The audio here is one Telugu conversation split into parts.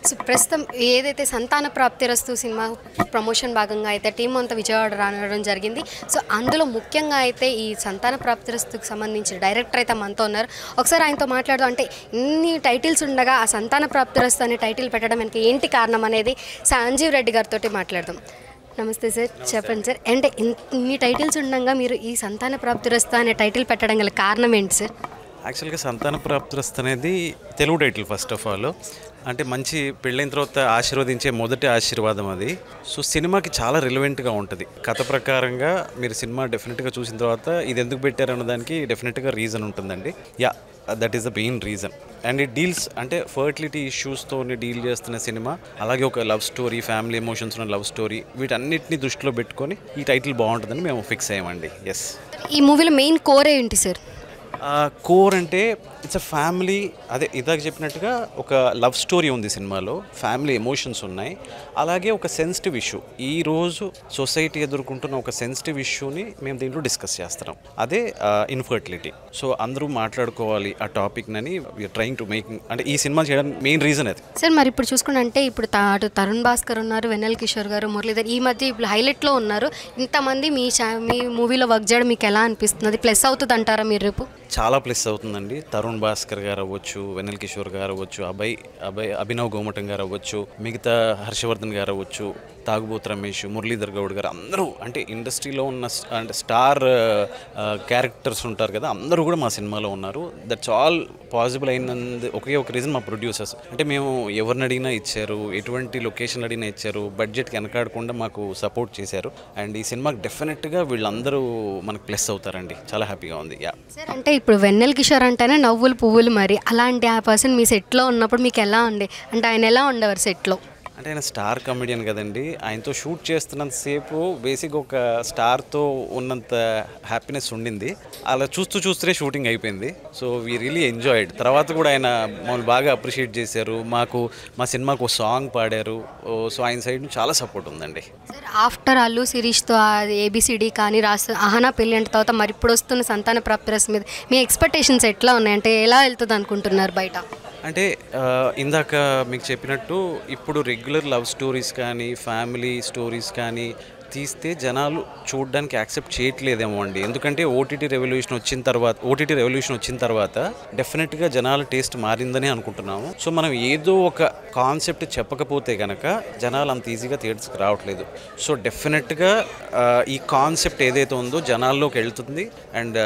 సో ప్రస్తుతం ఏదైతే సంతాన ప్రాప్తిరస్తు సినిమా ప్రమోషన్ భాగంగా అయితే టీం అంతా విజయవాడ రావడం జరిగింది. సో అందులో ముఖ్యంగా అయితే ఈ సంతాన ప్రాప్తిరస్తుకు సంబంధించి డైరెక్టర్ అయితే మనతో ఉన్నారు. ఒకసారి ఆయనతో మాట్లాడదాం. అంటే ఇన్ని టైటిల్స్ ఉండగా ఆ సంతాన ప్రాప్తిరస్తు అనే టైటిల్ పెట్టడం వెనక ఏంటి కారణం అనేది సంజీవ్ రెడ్డి గారితో మాట్లాడదాం. నమస్తే సార్, చెప్పండి సార్. అంటే ఇన్ని టైటిల్స్ ఉండగా మీరు ఈ సంతాన ప్రాప్తిరస్తు అనే టైటిల్ పెట్టడం గల కారణం ఏంటి సార్? యాక్చువల్గా సంతాన ప్రాప్తిరస్తు అనేది Telugu title. First of all అంటే మంచి పెళ్ళైన తర్వాత ఆశీర్వదించే మొదటి ఆశీర్వాదం అది. సో సినిమాకి చాలా రిలవెంట్గా ఉంటుంది. కథ ప్రకారంగా మీరు సినిమా డెఫినెట్గా చూసిన తర్వాత ఇది ఎందుకు పెట్టారన్న దానికి డెఫినెట్గా రీజన్ ఉంటుందండి. That is the main reason. And it deals అంటే ఫర్టిలిటీ ఇష్యూస్తో డీల్ చేస్తున్న సినిమా, అలాగే ఒక లవ్ స్టోరీ, ఫ్యామిలీ ఎమోషన్స్ ఉన్న లవ్ స్టోరీ, వీటన్నిటిని దృష్టిలో పెట్టుకొని ఈ టైటిల్ బాగుంటుందని మేము ఫిక్స్ అయ్యామండి. ఎస్. ఈ మూవీలో మెయిన్ కోర్ ఏంటి సార్? కోర్ అంటే ఇట్స్ అ ఫ్యామిలీ. అదే ఇదాక చెప్పినట్టుగా ఒక లవ్ స్టోరీ ఉంది సినిమాలో, ఫ్యామిలీ ఎమోషన్స్ ఉన్నాయి, అలాగే ఒక సెన్సిటివ్ ఇష్యూ, ఈరోజు సొసైటీ ఎదుర్కొంటున్న ఒక సెన్సిటివ్ ఇష్యూని మేము దీంట్లో డిస్కస్ చేస్తున్నాం. అదే ఇన్ఫర్టిలిటీ. సో అందరూ మాట్లాడుకోవాలి ఆ టాపిక్నని వీఆర్ ట్రైయింగ్ టు మేకింగ్, అంటే ఈ సినిమా చేయడానికి మెయిన్ రీజన్ అది సార్. మరి ఇప్పుడు చూసుకుంటే అంటే ఇప్పుడు అటు తరుణ్ భాస్కర్ ఉన్నారు, వెన్నెల కిషోర్ గారు, మురళీధర్ ఈ మధ్య ఇప్పుడు హైలైట్లో ఉన్నారు. ఇంతమంది మీ మూవీలో వర్క్ చేయడం మీకు ఎలా అనిపిస్తుంది? ప్లస్ అవుతుంది అంటారా మీరు? రేపు చాలా ప్లస్ అవుతుందండి. తరుణ్ భాస్కర్ గారు అవ్వచ్చు, వెన్నెల కిషోర్ గారు అవ్వచ్చు, అభినవ్ గోమటం గారు అవ్వచ్చు, మిగతా హర్షవర్ధన్ గారు అవ్వచ్చు, తాగుబోతు రమేష్, మురళీధర్ గౌడ్ గారు, అందరూ అంటే ఇండస్ట్రీలో ఉన్న అంటే స్టార్ క్యారెక్టర్స్ ఉంటారు కదా, అందరూ కూడా మా సినిమాలో ఉన్నారు. దట్స్ ఆల్ పాసిబుల్ అయినందు ఒకే ఒక రీజన్ మా ప్రొడ్యూసర్స్. అంటే మేము ఎవరిని అడిగినా ఇచ్చారు, ఎటువంటి లొకేషన్ అడిగినా ఇచ్చారు, బడ్జెట్కి వెనకాడకుండా మాకు సపోర్ట్ చేశారు. అండ్ ఈ సినిమాకి డెఫినెట్గా వీళ్ళందరూ మనకు ప్లస్ అవుతారండి. చాలా హ్యాపీగా ఉంది. సార్ అంటే ఇప్పుడు వెన్నెల కిషోర్ అంటేనే నవ్వులు పువ్వులు, మరి అలాంటి ఆ పర్సన్ మీ సెట్లో ఉన్నప్పుడు మీకు ఎలా ఉండే? అంటే ఆయన ఎలా ఉండేవారు సెట్లో? అంటే ఆయన స్టార్ కమెడియన్ కదండి. ఆయనతో షూట్ చేస్తున్నంతసేపు బేసిక్ ఒక స్టార్తో ఉన్నంత హ్యాపీనెస్ ఉండింది. అలా చూస్తూనే షూటింగ్ అయిపోయింది. So we really enjoyed. తర్వాత కూడా ఆయన మమ్మల్ని బాగా అప్రిషియేట్ చేశారు. మా సినిమాకు ఒక సాంగ్ పాడారు. సో ఆయన సైడ్ నుంచి చాలా సపోర్ట్ ఉందండి. సార్ ఆఫ్టర్ అల్లు శిరీష్తో ఏబిసిడి కానీ అహనా పెళ్ళి అంటే తర్వాత మరి ఇప్పుడు వస్తున్న సంతాన ప్రాప్తిరస్తు మీద మీ ఎక్స్పెక్టేషన్స్ ఎట్లా ఉన్నాయి? అంటే ఎలా వెళ్తుంది అనుకుంటున్నారు బయట? అంటే ఇందాక మీకు చెప్పినట్టు ఇప్పుడు రెగ్యులర్ లవ్ స్టోరీస్ కానీ, ఫ్యామిలీ స్టోరీస్ కానీ తీస్తే జనాలు చూడడానికి యాక్సెప్ట్ చేయట్లేదేమో అండి. ఎందుకంటే ఓటీటీ రెవల్యూషన్ వచ్చిన తర్వాత డెఫినెట్గా జనాల టేస్ట్ మారిందని అనుకుంటున్నాము. సో మనం ఏదో ఒక కాన్సెప్ట్ చెప్పకపోతే కనుక జనాలు అంత ఈజీగా థియేటర్స్కి రావట్లేదు. సో డెఫినెట్గా ఈ కాన్సెప్ట్ ఏదైతే ఉందో జనాల్లోకి వెళ్తుంది. అండ్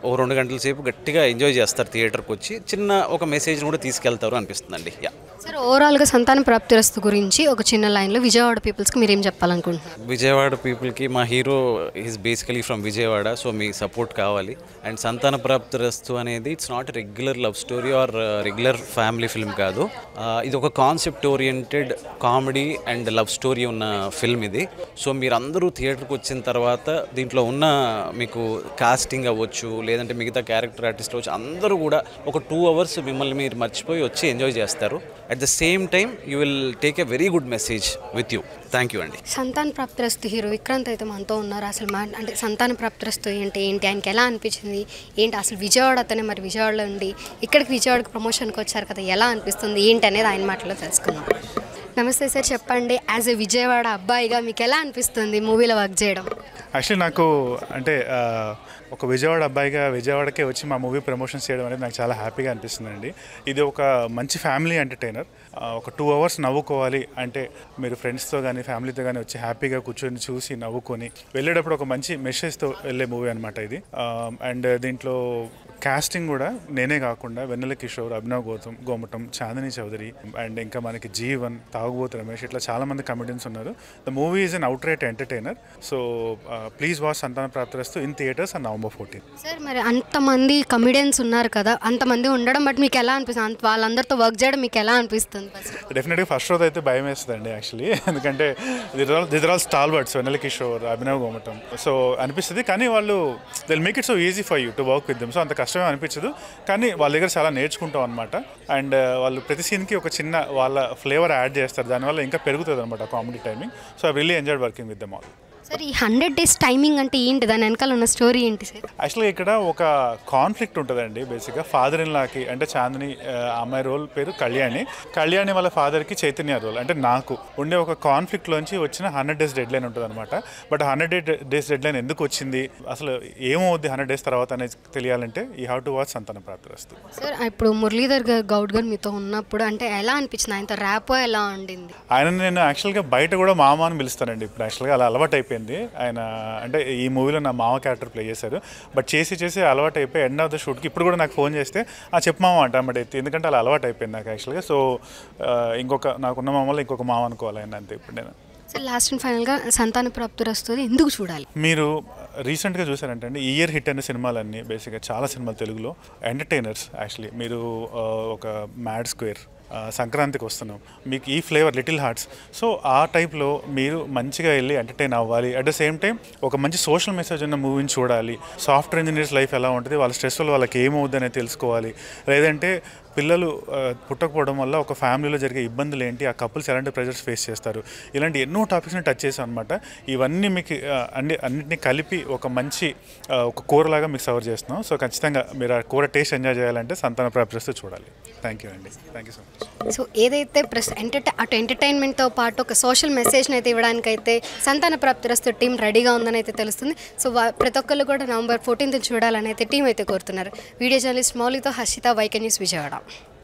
ఓ 2 గంటల సేపు గట్టిగా ఎంజాయ్ చేస్తారు థియేటర్కి వచ్చి. చిన్న ఒక మెసేజ్ని కూడా తీసుకెళ్తారు అనిపిస్తుందండి. సార్ ఓవరాల్గా సంతాన ప్రాప్తిరస్తు గురించి ఒక చిన్న లైన్లో విజయవాడ పీపుల్స్కి మీరు ఏం చెప్పాలనుకుంటున్నారు? విజయవాడ పీపుల్కి మా hero is basically from Vijayawada. So me support కావాలి. అండ్ సంతాన ప్రాప్తిరస్తు అనేది it's not regular love story or regular family film కాదు. ఇది ఒక concept oriented comedy and love story ఉన్న ఫిల్మ్ ఇది. సో మీరందరూ థియేటర్కి వచ్చిన తర్వాత దీంట్లో ఉన్న మీకు కాస్టింగ్ అవ్వచ్చు, లేదంటే మిగతా క్యారెక్టర్ ఆర్టిస్ట్ అవ్వచ్చు, అందరూ కూడా ఒక 2 hours మిమ్మల్ని మీరు మర్చిపోయి వచ్చి ఎంజాయ్ చేస్తారు. At the same time you will take a very good message with you. Thank you అండి. సంతాన ప్రాప్తిరస్తు హీరో విక్రాంత్ అయితే మనతో ఉన్నారు. అసలు అంటే సంతాన ప్రాప్తిరస్తు ఏంటి, ఆయనకి ఎలా అనిపించింది ఏంటి? అసలు విజయవాడ అతనే మరి విజయవాడలో ఉండి ఇక్కడికి విజయవాడకి ప్రమోషన్కి వచ్చారు కదా, ఎలా అనిపిస్తుంది ఏంటి అనేది ఆయన మాటలో తెలుసుకుందాం. నమస్తే సార్, చెప్పండి. యాజ్ ఎ విజయవాడ అబ్బాయిగా మీకు ఎలా అనిపిస్తుంది మూవీలో వర్క్ చేయడం? యాక్చువల్లీ నాకు అంటే ఒక విజయవాడ అబ్బాయిగా విజయవాడకే వచ్చి మా మూవీ ప్రమోషన్స్ చేయడం అనేది నాకు చాలా హ్యాపీగా అనిపిస్తుందండి. ఇది ఒక మంచి ఫ్యామిలీ ఎంటర్టైనర్. ఒక 2 hours నవ్వుకోవాలి అంటే మీరు ఫ్రెండ్స్తో కానీ ఫ్యామిలీతో కానీ వచ్చి హ్యాపీగా కూర్చొని చూసి నవ్వుకొని వెళ్ళేటప్పుడు ఒక మంచి మెసేజ్తో వెళ్ళే మూవీ అనమాట ఇది. అండ్ దీంట్లో కాస్టింగ్ కూడా నేనే కాకుండా వెన్నెల కిషోర్, అభినవ్ గోమటం, చాందిని చౌదరి, అండ్ ఇంకా మనకి జీవన్, తాగుబోతు రమేష్, ఇట్లా చాలామంది కమెడియన్స్ ఉన్నారు. The movie is an outright entertainer. So please watch Santhana Prapthirasthu in theatres on November 14. Sir మరి అంతమంది కమెడియన్స్ ఉన్నారు కదా, అంతమంది ఉండడం బట్ మీకు ఎలా అనిపిస్తుంది? వాళ్ళందరితో వర్క్ చేయడం మీకు ఎలా అనిపిస్తుంది? డెఫినెట్గా ఫస్ట్ రోజు అయితే భయం వేస్తుందండి యాక్చువల్లీ. ఎందుకంటే this are all stalwarts, Vennela Kishore, Abhinav Gomatam. So అనిపిస్తుంది, కానీ వాళ్ళు they will make it so easy for you to work with them. So అంత కష్టమే అనిపించదు, కానీ వాళ్ళ దగ్గర చాలా నేర్చుకుంటాం అనమాట. అండ్ వాళ్ళు ప్రతి సీన్కి ఒక చిన్న వాళ్ళ ఫ్లేవర్ యాడ్ చేస్తారు, దానివల్ల ఇంకా పెరుగుతుంది అనమాట comedy timing. So I really enjoyed working with them all. Sir ఈ 100 days టైమింగ్ అంటే ఏంటి, దాని వెనకాల ఉన్న స్టోరీ ఏంటి సార్? యాక్చువల్గా ఇక్కడ ఒక కాన్ఫ్లిక్ట్ ఉంటుందండి బేసిక్గా. ఫాదర్ ఇన్ లాకి అంటే చాందిని అమ్మాయి రోల్ పేరు కళ్యాణి వాళ్ళ ఫాదర్కి చైతన్య రోల్ అంటే నాకు ఉండే ఒక కాన్ఫ్లిక్ట్లోంచి వచ్చిన 100 days డెడ్ లైన్ ఉంటుంది అనమాట. బట్ 100 days డెడ్ లైన్ ఎందుకు వచ్చింది, అసలు ఏమవుద్ది 100 days తర్వాత అనేది తెలియాలంటే ఈ how to watch Santhana ప్రాప్తిరస్తు. Sir ఇప్పుడు మురళీధర్ గౌడ్ గారు మీతో ఉన్నప్పుడు అంటే ఎలా అనిపించింది, ఆయనతో ర్యాపో ఎలా ఉండింది? ఆయన నేను యాక్చువల్గా బయట కూడా మామ అని పిలుస్తానండి ఇప్పుడు. యాక్చువల్గా అలా అలవాటు అయిపోయింది. ఆయన అంటే ఈ మూవీలో నా మామ క్యారెక్టర్ ప్లే చేశారు. బట్ చేసి అలవాటు అయిపోయి ఎండ్ ఆఫ్ ద షూట్కి ఇప్పుడు కూడా నాకు ఫోన్ చేస్తే చెప్పు మామ అంట బట్ ఎందుకంటే అలా అలవాటు అయిపోయింది నాకు యాక్చువల్గా. సో నాకున్న మామలో ఇంకొక మామ అనుకోవాలి ఆయన అంతే ఇప్పుడు నేను. సార్ లాస్ట్ అండ్ ఫైనల్గా సంతాన ప్రాప్తిరస్తు ఎందుకు చూడాలి? మీరు రీసెంట్గా చూసారంటే అండి ఈ ఇయర్ హిట్ అయిన సినిమాలన్నీ బేసిక్గా చాలా సినిమాలు తెలుగులో ఎంటర్టైనర్స్. యాక్చువల్లీ మీరు ఒక మ్యాడ్ స్క్వేర్, సంక్రాంతికి వస్తున్నాం, మీకు ఈ ఫ్లేవర్ లిటిల్ హార్ట్స్. సో ఆ టైప్లో మీరు మంచిగా వెళ్ళి ఎంటర్టైన్ అవ్వాలి, అట్ ద సేమ్ టైం ఒక మంచి సోషల్ మెసేజ్ ఉన్న మూవీని చూడాలి. సాఫ్ట్వేర్ ఇంజనీర్స్ లైఫ్ ఎలా ఉంటుంది, వాళ్ళ స్ట్రెస్ వల్ల వాళ్ళకి ఏమవుద్ది అనేది తెలుసుకోవాలి. లేదంటే పిల్లలు పుట్టకపోవడం వల్ల ఒక ఫ్యామిలీలో జరిగే ఇబ్బందులు ఏంటి, ఆ కపుల్స్ ఎలాంటి ప్రెజర్స్ ఫేస్ చేస్తారు, ఇలాంటి ఎన్నో టాపిక్స్ని టచ్ చేసాం అనమాట. ఇవన్నీ మీకు అన్నింటినీ కలిపి ఒక మంచి ఒక కూరలాగా మీకు సర్వ్ చేస్తున్నాం. సో ఖచ్చితంగా మీరు ఆ కూర టేస్ట్ ఎంజాయ్ చేయాలంటే సంతాన ప్రాప్తిరస్తు చూడాలి. థ్యాంక్ యూ అండి, thank you so much. So ఏదైతే అటు ఎంటర్టైన్మెంట్తో పాటు ఒక సోషల్ మెసేజ్ని అయితే ఇవ్వడానికైతే సంతాన ప్రాప్తిరస్తు టీం రెడీగా ఉందని అయితే తెలుస్తుంది. సో ప్రతి ఒక్కళ్ళు కూడా November 14th చూడాలని అయితే టీం అయితే కోరుతున్నారు. వీడియో జర్నలిస్ట్ మౌలితో హర్షిత, వైకే న్యూస్, విజయవాడ.